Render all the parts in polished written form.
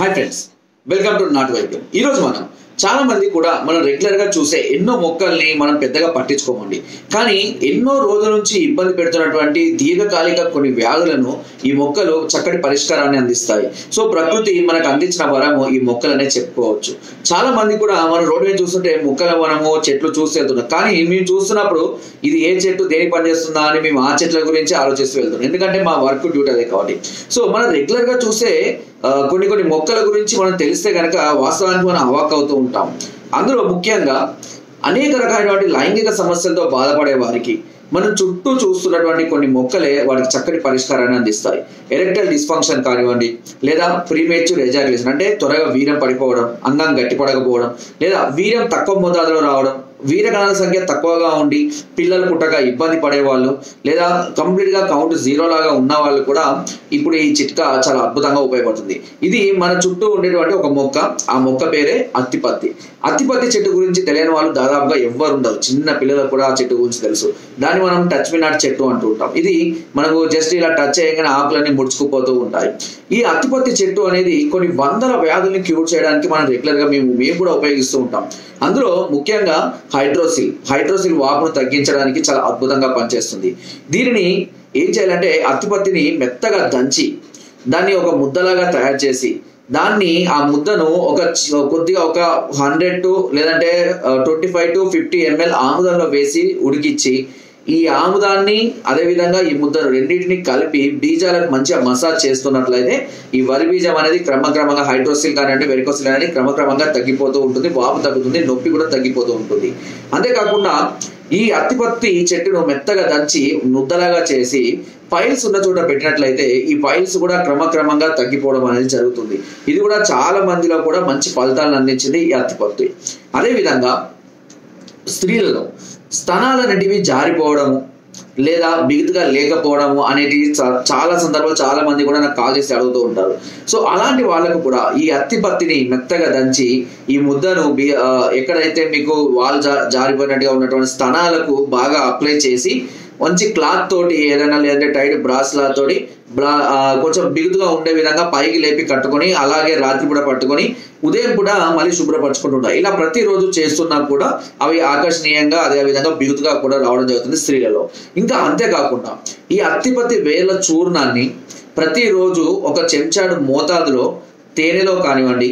Hi friends, welcome to నాటు వైద్యం. ఈరోజు మనం చాలా మంది కూడా మనం రెగ్యులర్ గా చూసే ఎన్నో మొక్కల్ని మనం పెద్దగా పట్టించుకోమండి. కానీ ఎన్నో రోజుల నుంచి ఇబ్బంది పెడుతున్నటువంటి దీర్ఘకాలిక కొన్ని వ్యాధులను ఈ మొక్కలు చక్కటి పరిష్కారాన్ని అందిస్తాయి. సో ప్రకృతి మనకు అందించిన వరము ఈ మొక్కలనే చెప్పుకోవచ్చు. చాలా మంది కూడా మనం రోడ్డు మీద చూస్తుంటే మొక్కలు మనము చెట్లు చూసి వెళ్తున్నాం. కానీ మేము చూస్తున్నప్పుడు ఇది ఏ చెట్టు దేనికి పనిచేస్తుందా అని మేము ఆ చెట్ల గురించి ఆలోచిస్తూ వెళ్తున్నాం. ఎందుకంటే మా వర్క్ డ్యూటీ అదే కాబట్టి. సో మనం రెగ్యులర్ గా చూసే కొన్ని మొక్కల గురించి మనం తెలిస్తే కనుక వాస్తవానికి మనం అవాక్ అవుతూ ఉంటాం. అందులో ముఖ్యంగా అనేక రకాలైనటువంటి లైంగిక సమస్యలతో బాధపడే వారికి మనం చుట్టూ చూస్తున్నటువంటి కొన్ని మొక్కలే వాటికి చక్కటి పరిష్కారాన్ని అందిస్తాయి. ఎరెక్టైల్ డిస్ఫంక్షన్ కానివ్వండి, లేదా ప్రీమేచ్యూర్ ఎజాక్యులేషన్ అంటే త్వరగా వీర్యం పడిపోవడం, అంగం గట్టిపడకపోవడం, లేదా వీర్యం తక్కువ మోతాదులో రావడం, వీరకణాల సంఖ్య తక్కువగా ఉండి పిల్లలు పుట్టక ఇబ్బంది పడేవాళ్ళు, లేదా కంప్లీట్ గా కౌంట్ జీరో లాగా ఉన్న వాళ్ళు కూడా ఇప్పుడు ఈ చిట్కా చాలా అద్భుతంగా ఉపయోగపడుతుంది. ఇది మన చుట్టూ ఉండేటువంటి ఒక మొక్క. ఆ మొక్క పేరే అత్తిపత్తి. అత్తిపత్తి చెట్టు గురించి తెలియని వాళ్ళు దాదాపుగా ఎవ్వరు ఉండరు. చిన్న పిల్లలకు కూడా ఆ చెట్టు గురించి తెలుసు. దాన్ని మనం టచ్ మీ నాట్ చెట్టు అంటూ ఉంటాం. ఇది మనకు జస్ట్ ఇలా టచ్ చేయగానే ఆకులన్నీ ముడుచుకుపోతూ ఉంటాయి. ఈ అత్తిపత్తి చెట్టు అనేది కొన్ని వందల వ్యాధుల్ని క్యూర్ చేయడానికి మనం రెగ్యులర్ గా మేము కూడా ఉపయోగిస్తూ ఉంటాం. అందులో ముఖ్యంగా హైడ్రోసిల్ వాపును తగ్గించడానికి చాలా అద్భుతంగా పనిచేస్తుంది. దీనిని ఏం చేయాలంటే అత్తిపత్తిని మెత్తగా దంచి దాన్ని ఒక ముద్దలాగా తయారు చేసి దాన్ని ఆ ముద్దను కొద్దిగా ఒక 100 to లేదంటే 25 to 50 ml ఆముదంలో వేసి ఉడికిచ్చి ఈ ఆముదాన్ని అదేవిధంగా ఈ ముద్దను రెండింటిని కలిపి బీజాలకు మంచిగా మసాజ్ చేస్తున్నట్లయితే ఈ వరి బీజం అనేది క్రమక్రమంగా హైడ్రోసిల్ కానివ్వండి వెరికోసిల్ అనేది క్రమక్రమంగా తగ్గిపోతూ ఉంటుంది. వాపు తగ్గుతుంది, నొప్పి కూడా తగ్గిపోతూ ఉంటుంది. అంతేకాకుండా ఈ అత్తిపత్తి చెట్టును మెత్తగా దంచి ముద్దలాగా చేసి పైల్స్ ఉన్న చోట పెట్టినట్లయితే ఈ పైల్స్ కూడా క్రమక్రమంగా తగ్గిపోవడం అనేది జరుగుతుంది. ఇది కూడా చాలా మందిలో కూడా మంచి ఫలితాలను అందించింది ఈ అత్తిపత్తి. అదేవిధంగా స్త్రీలలో స్తనాలన్నిటివి జారిపోవడము లేదా బిగుతుగా లేకపోవడము అనేది చాలా సందర్భాలు చాలా మంది కూడా నాకు కాల్ చేసి అడుగుతూ ఉంటారు. సో అలాంటి వాళ్ళకు కూడా ఈ అత్తిపత్తిని మెత్తగా దంచి ఈ ముద్దను ఎక్కడైతే మీకు వాళ్ళు జారిపోయినట్టుగా ఉన్నటువంటి స్తనాలకు బాగా అప్లై చేసి మంచి క్లాత్ తోటి ఏదైనా లేదంటే టైట్ బ్రాస్ లా తోటి కొంచెం బిగుతుగా ఉండే విధంగా పైకి లేపి కట్టుకొని అలాగే రాత్రి కూడా పట్టుకొని ఉదయం కూడా మళ్ళీ శుభ్రపరచుకుంటుంటారు. ఇలా ప్రతిరోజు చేస్తున్నా కూడా అవి ఆకర్షణీయంగా అదే విధంగా బిగుతుగా కూడా రావడం జరుగుతుంది స్త్రీలలో. ఇంకా అంతేకాకుండా ఈ అత్తిపత్తి వేర్ల చూర్ణాన్ని ప్రతిరోజు ఒక చెంచాడు మోతాదులో తేనెలో కానివ్వండి,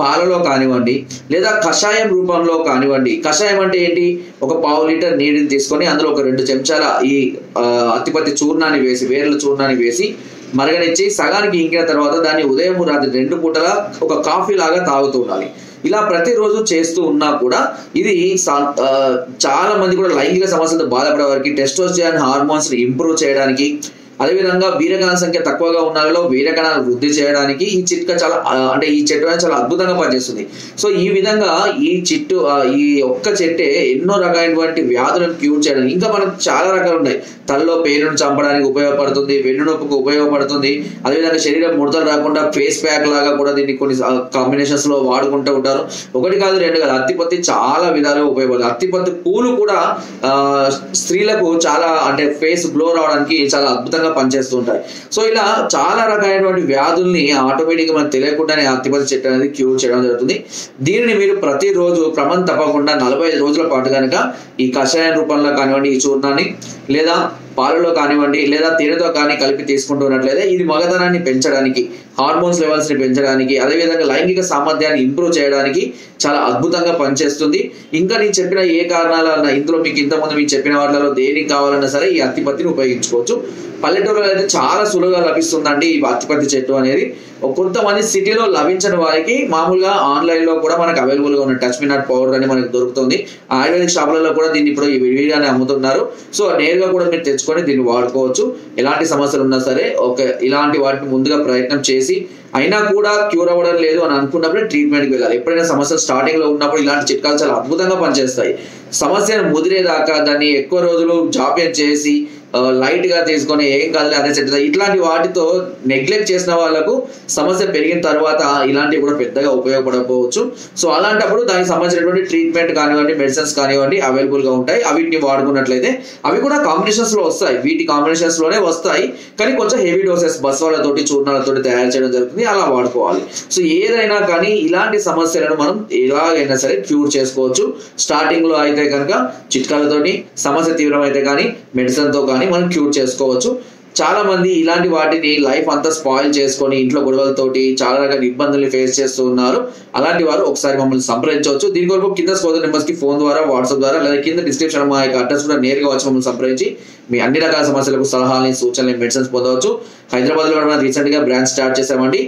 పాలలో కానివ్వండి, లేదా కషాయం రూపంలో కానివ్వండి. కషాయం అంటే ఏంటి? ఒక 1/2 లీటర్ నీటిని తీసుకొని అందులో ఒక 2 చెంచాల ఈ అత్తిపత్తి చూర్ణాన్ని వేసి వేర్ల చూర్ణాన్ని వేసి మరగనిచ్చి సగానికి ఇంకిన తర్వాత దాన్ని ఉదయం రాత్రి 2 పూటలా ఒక కాఫీ లాగా తాగుతూ ఉండాలి. ఇలా ప్రతిరోజు చేస్తూ ఉన్నా కూడా ఇది చాలా మంది కూడా లైంగిక సమస్యలతో బాధపడే వారికి టెస్టోస్టెరాన్ హార్మోన్స్ ని ఇంప్రూవ్ చేయడానికి, అదేవిధంగా వీరకణాల సంఖ్య తక్కువగా ఉన్న వాళ్ళలో వీరకణాలు వృద్ధి చేయడానికి ఈ చిట్కా ఈ చెట్టు అనేది చాలా అద్భుతంగా పనిచేస్తుంది. సో ఈ విధంగా ఈ ఒక్క చెట్టే ఎన్నో రకాలైనటువంటి వ్యాధులను క్యూర్ చేయడానికి, ఇంకా మనకు చాలా రకాలు ఉన్నాయి. తలలో పెయిన్ను చంపడానికి ఉపయోగపడుతుంది, వెన్నునొప్పికి ఉపయోగపడుతుంది. అదేవిధంగా శరీరం ముడతలు రాకుండా ఫేస్ ప్యాక్ లాగా కూడా దీన్ని కొన్ని కాంబినేషన్స్ లో వాడుకుంటూ ఉంటారు. 1 కాదు 2 కాదు, అత్తిపత్తి చాలా విధాలుగా ఉపయోగపడుతుంది. అత్తిపత్తి పూలు కూడా స్త్రీలకు చాలా ఫేస్ గ్లో రావడానికి చాలా అద్భుతంగా పనిచేస్తూ ఉంటాయి. సో ఇలా చాలా రకాలైనటువంటి వ్యాధుల్ని ఆటోమేటిక్ గా మనకు తెలియకుండానే అత్తిపత్తి చెట్టు అనేది క్యూర్ చేయడం జరుగుతుంది. దీనిని మీరు ప్రతిరోజు క్రమం తప్పకుండా 45 రోజుల పాటు కనుక ఈ కషాయం రూపంలో కానివ్వండి, ఈ చూర్ణాన్ని లేదా పాలలో కానివ్వండి లేదా తేనెతో కానీ కలిపి తీసుకుంటున్నట్లయితే ఇది మగతనాన్ని పెంచడానికి, హార్మోన్స్ లెవెల్స్ ని పెంచడానికి, అదేవిధంగా లైంగిక సామర్థ్యాన్ని ఇంప్రూవ్ చేయడానికి చాలా అద్భుతంగా పనిచేస్తుంది. ఇంకా నేను చెప్పిన ఏ కారణాలన్నా ఇందులో మీకు ఇంతకుముందు మీకు చెప్పిన వాటిలో దేనికి కావాలన్నా సరే ఈ అత్తిపత్తిని ఉపయోగించుకోవచ్చు. పల్లెటూరులో అయితే చాలా సులువుగా లభిస్తుందండి ఈ అత్తిపత్తి చెట్టు అనేది. కొంతమంది సిటీలో లభించని వారికి మామూలుగా ఆన్లైన్ లో కూడా మనకు అవైలబుల్ గా ఉన్న టచ్ మీ నాట్ పౌడర్ అని మనకు దొరుకుతుంది. ఆయుర్వేదిక్ షాపులలో కూడా దీన్ని ఇప్పుడు విడిగానే అమ్ముతున్నారు. సో నేరుగా కూడా మీరు తెచ్చుకొని దీన్ని వాడుకోవచ్చు. ఎలాంటి సమస్యలు ఉన్నా సరే ఇలాంటి వాటిని ముందుగా ప్రయత్నం చేసి అయినా కూడా క్యూర్ అవ్వడం లేదు అని అనుకున్నప్పుడే ట్రీట్మెంట్కి వెళ్ళాలి. ఎప్పుడైనా సమస్యలు స్టార్టింగ్ లో ఉన్నప్పుడు ఇలాంటి చిట్కాలు చాలా అద్భుతంగా పనిచేస్తాయి. సమస్యను ముదిరేదాకా దాన్ని ఎక్కువ రోజులు జాప్యం చేసి లైట్ గా తీసుకొని ఏం కాదు అదే సెట్ ఇట్లాంటి వాటితో నెగ్లెక్ట్ చేసిన వాళ్ళకు సమస్య పెరిగిన తర్వాత ఇలాంటివి కూడా పెద్దగా ఉపయోగపడకపోవచ్చు. సో అలాంటప్పుడు దానికి సంబంధించినటువంటి ట్రీట్మెంట్ కానివ్వండి, మెడిసిన్స్ కానివ్వండి అవైలబుల్ గా ఉంటాయి. వీటిని వాడుకున్నట్లయితే అవి కూడా కాంబినేషన్స్ లో వస్తాయి, వీటి కాంబినేషన్స్ లోనే వస్తాయి, కానీ కొంచెం హెవీ డోసెస్ బస్వాలతోటి చూర్ణాలతోటి తయారు చేయడం జరుగుతుంది, అలా వాడుకోవాలి. సో ఏదైనా కానీ ఇలాంటి సమస్యలను మనం ఎలాగైనా సరే క్యూర్ చేసుకోవచ్చు. స్టార్టింగ్ లో అయితే కనుక చిట్కాలతోటి, సమస్య తీవ్రమైతే కానీ మెడిసిన్ తో కానీ మనం క్యూర్ చేసుకోవచ్చు. చాలా మంది ఇలాంటి వాటిని లైఫ్ అంతా స్పాయిల్ చేసుకొని ఇంట్లో గొడవలతోటి చాలా రకాల ఇబ్బందులు ఫేస్ చేస్తూ ఉన్నారు. అలాంటి వారు ఒకసారి మమ్మల్ని సంప్రదించవచ్చు. దీని కొరకు కింద స్క్రోల్ నెంబర్స్ కి ఫోన్ ద్వారా, వాట్సాప్ ద్వారా, లేదా కింద డిస్క్రిప్షన్ మా యొక్క అడ్రస్ కూడా నేరుగా వచ్చి మమ్మల్ని సంప్రదించి మీ అన్ని రకాల సమస్యలకు సలహాలని, సూచనలు, మెడిసిన్స్ పొందవచ్చు. హైదరాబాద్ లో మనం రీసెంట్ గా బ్రాంచ్ స్టార్ట్ చేసామండి.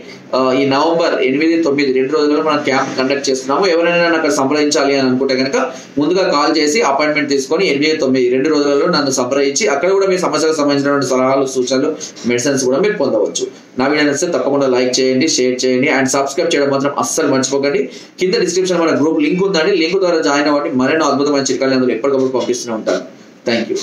ఈ నవంబర్ 8, 9 2 రోజుల్లో మనం క్యాంప్ కండక్ట్ చేస్తున్నాము. ఎవరైనా అక్కడ సంప్రదించాలి అని అనుకుంటే కనుక ముందుగా కాల్ చేసి అపాయింట్మెంట్ తీసుకొని 8, 9 2 రోజులలో నన్ను సంప్రదించి అక్కడ కూడా మీ సమస్యలకు సంబంధించినటువంటి సలహాలు, సూచనలు, మెడిసిన్స్ కూడా మీరు పొందవచ్చు. నా వీడియో నచ్చితే తప్పకుండా లైక్ చేయండి, షేర్ చేయండి అండ్ సబ్స్క్రైబ్ చేయడం మాత్రం అస్సలు మర్చిపోకండి. కింద డిస్క్రిప్షన్ మన గ్రూప్ లింక్ ఉందండి, లింక్ ద్వారా జాయిన్ అవ్వండి. మరెన్నో అద్భుతమైన చిట్కాలు అందులో ఎప్పటికప్పుడు పంపిస్తూనే ఉంటాను. Thank you.